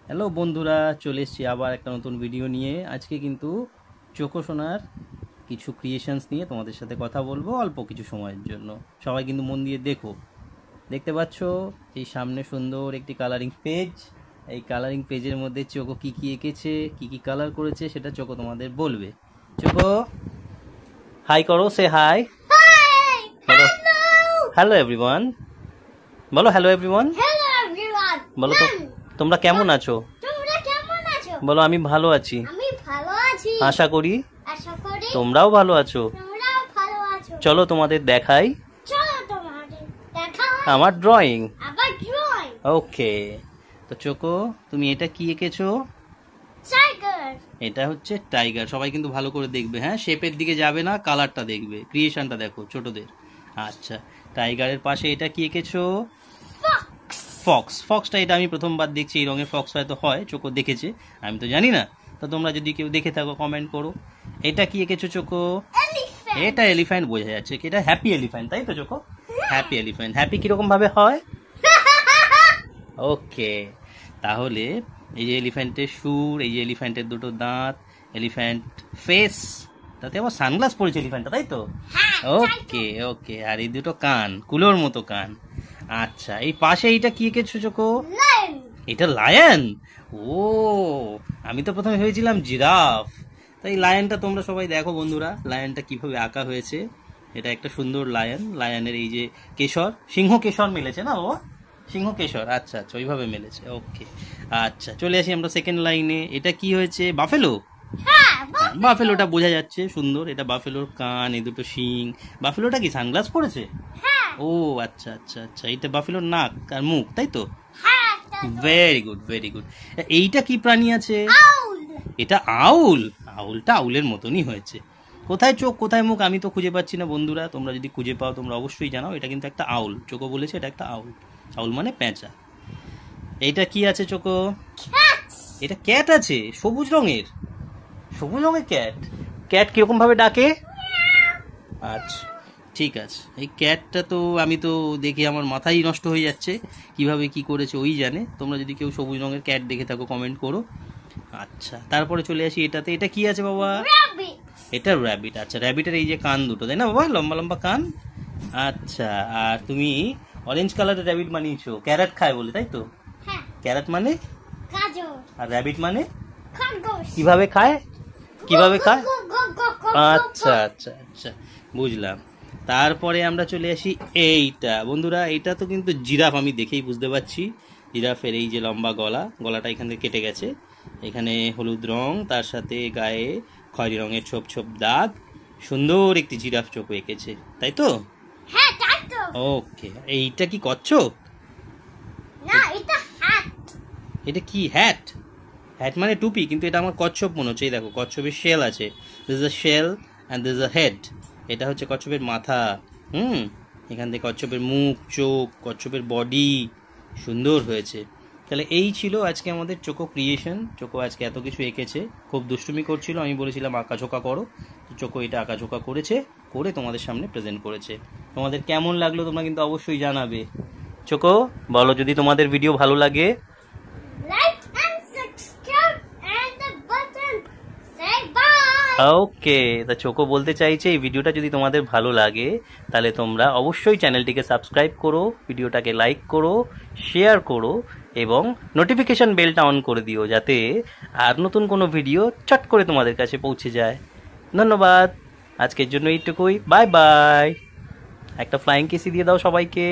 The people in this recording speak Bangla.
হ্যালো বন্ধুরা, চলে এসেছি আবার একটা নতুন ভিডিও নিয়ে। আজকে কিন্তু চোখো সোনার কিছু ক্রিয়েশনস নিয়ে তোমাদের সাথে কথা বলবো অল্প কিছু সময়ের জন্য। সবাই কিন্তু মন দিয়ে দেখো। দেখতে পাচ্ছ এই সামনে সুন্দর একটি কালারিং পেজ। এই কালারিং পেজের মধ্যে চোখো কী কী এঁকেছে, কী কী কালার করেছে সেটা চোখো তোমাদের বলবে। চোখো হাই করো, সে হাই। বলো হ্যালো এভরিওয়ান। বলো হ্যালো এভরিওয়ান। বলো তো তোমরা কেমন আছো? বলো আমি ভালো আছি। আশা করি তোমরাও ভালো আছো। চলো তোমাদের দেখাই আমার ড্রয়িং। ওকে, তো চোখো তুমি এটা কি এঁকেছো? এটা হচ্ছে টাইগার। সবাই কিন্তু ভালো করে দেখবে, হ্যাঁ, শেপের দিকে যাবে না, কালারটা দেখবে, ক্রিয়েশনটা দেখো ছোটদের। আচ্ছা, টাইগারের পাশে এটা কি এঁকেছো? ফক্স। ফক্সটা এটা আমি প্রথমবার দেখছি, এই রঙের ফক্স হয়তো হয়, চোখো দেখেছে, আমি তো জানি না। তো তোমরা যদি কেউ দেখে থাকো কমেন্ট করো। এটা কি এঁকেছো চোখো? এটা এলিফ্যান্ট, বোঝা যাচ্ছে কি এটা হ্যাপি এলিফ্যান্ট, তাই তো চোখো? Happy elephant. হ্যাপি কিরকম ভাবে হয়? ওকে, তাহলে এই যে এলিফ্যান্টের সুর, এই যে এলিফ্যান্টের দুটো দাঁত, এলিফ্যান্ট ফেস, তাতে আবার সানগ্লাস পরেছে এলিফ্যান্টটা, তাই তো? ওকে ওকে, আর এই দুটো কান, কুলোর মতো কান। আচ্ছা, এই পাশে এইটা কি এঁকেছো চোখো? এটা লায়ন। ও, আমি তো প্রথমে ভেবেছিলাম জিরাফ। তো এই লায়নটা তোমরা সবাই দেখো বন্ধুরা, লায়নটা কিভাবে আঁকা হয়েছে। এটা একটা সুন্দর লায়ন। লায়নের এই যে কেশর, সিংহ কেশর মিলেছে না বাবা? সিংহ কেশর, আচ্ছা আচ্ছা, ওইভাবে মিলেছে। ওকে, আচ্ছা চলে আসি আমরা সেকেন্ড লাইনে। এটা কি হয়েছে? বাফেলো। বাফেলোটা বোঝা যাচ্ছে সুন্দর, এটা বাফেলোর কান, এই দুটো শিং। বাফেলোটা কি সানগ্লাস পরেছে? ও আচ্ছা আচ্ছা আচ্ছা, এইটা বাফেলোর নাক আর মুখ, তাই তো? Very good very good. এইটা কি প্রাণী আছে? এটা আউল। আউলটা আউলের মতনই হয়েছে। কোথায় চোখ কোথায় মুখ আমি তো খুঁজে পাচ্ছি না বন্ধুরা, তোমরা যদি খুঁজে পাও তোমরা অবশ্যই জানাও। এটা কিন্তু একটা আউল, চোখো বলেছে এটা একটা আউল। আউল মানে পেঁচা। এইটা কি আছে চোখো? এটা ক্যাট আছে, সবুজ রঙের। সবুজ রঙের ক্যাট। ক্যাট কিরকম ভাবে ডাকে? আচ্ছা ঠিক আছে, এই ক্যাটটা তো আমি তো দেখে আমার মাথাই নষ্ট হয়ে যাচ্ছে, কিভাবে কি করেছে ওই জানে। তোমরা যদি কেউ সবুজ রঙের ক্যাট দেখে থাকো কমেন্ট করো। আচ্ছা, তারপরে চলে আসি এটাতে। এটা কি আছে বাবা? এটা র্যাবিট। আচ্ছা, র্যাবিটের এই যে কান দুটো, তাই না বাবা? লম্বা লম্বা কান। আচ্ছা, আর তুমি অরেঞ্জ কালারের র্যাবিট বানিয়েছো, ক্যারট খায় বলে, তাই তো? ক্যারট মানে? আর র্যাবিট মানে? কিভাবে খায়? কিভাবে খায়? আচ্ছা আচ্ছা আচ্ছা, বুঝলাম। তারপরে আমরা চলে আসি এইটা বন্ধুরা। এইটা তো কিন্তু জিরাফ, আমি দেখেই বুঝতে পারছি। জিরাফের এই যে লম্বা গলা, গলাটা এখান থেকে কেটে গেছে। এখানে হলুদ রং, তার সাথে গায়ে খয়েরি রঙের ছোপ ছোপ দাগ। সুন্দর একটি জিরাফ চোখ এঁকেছে, তাই তো? ওকে, এইটা কি কচ্ছপ? এটা কি হ্যাট? হ্যাট মানে টুপি, কিন্তু এটা আমার কচ্ছপ মনে হচ্ছে। এই দেখো, কচ্ছপের শেল আছে। This is a shell and this is a head. এটা হচ্ছে কচ্ছপের মাথা। এখান থেকে কচ্ছপের মুখ, চোখ, কচ্ছপের বডি। সুন্দর হয়েছে। তাহলে এই ছিল আজকে আমাদের চোখো ক্রিয়েশন। চোখো আজকে এত কিছু এঁকেছে, খুব দুষ্টুমি করছিল, আমি বলেছিলাম আঁকাঝোঁকা করো, তো চোখো এটা আঁকাঝোঁকা করেছে, করে তোমাদের সামনে প্রেজেন্ট করেছে। তোমাদের কেমন লাগলো তোমরা কিন্তু অবশ্যই জানাবে। চোখো বলো যদি তোমাদের ভিডিও ভালো লাগে। ওকে, তা চোখো বলতে চাইছে এই ভিডিওটা যদি তোমাদের ভালো লাগে তাহলে তোমরা অবশ্যই চ্যানেলটিকে সাবস্ক্রাইব করো, ভিডিওটাকে লাইক করো, শেয়ার করো এবং নোটিফিকেশন বেলটা অন করে দিও, যাতে আর নতুন কোনো ভিডিও চট করে তোমাদের কাছে পৌঁছে যায়। ধন্যবাদ, আজকের জন্য এইটুকুই। Bye bye. একটা ফ্লাইং কিসি দিয়ে দাও সবাইকে।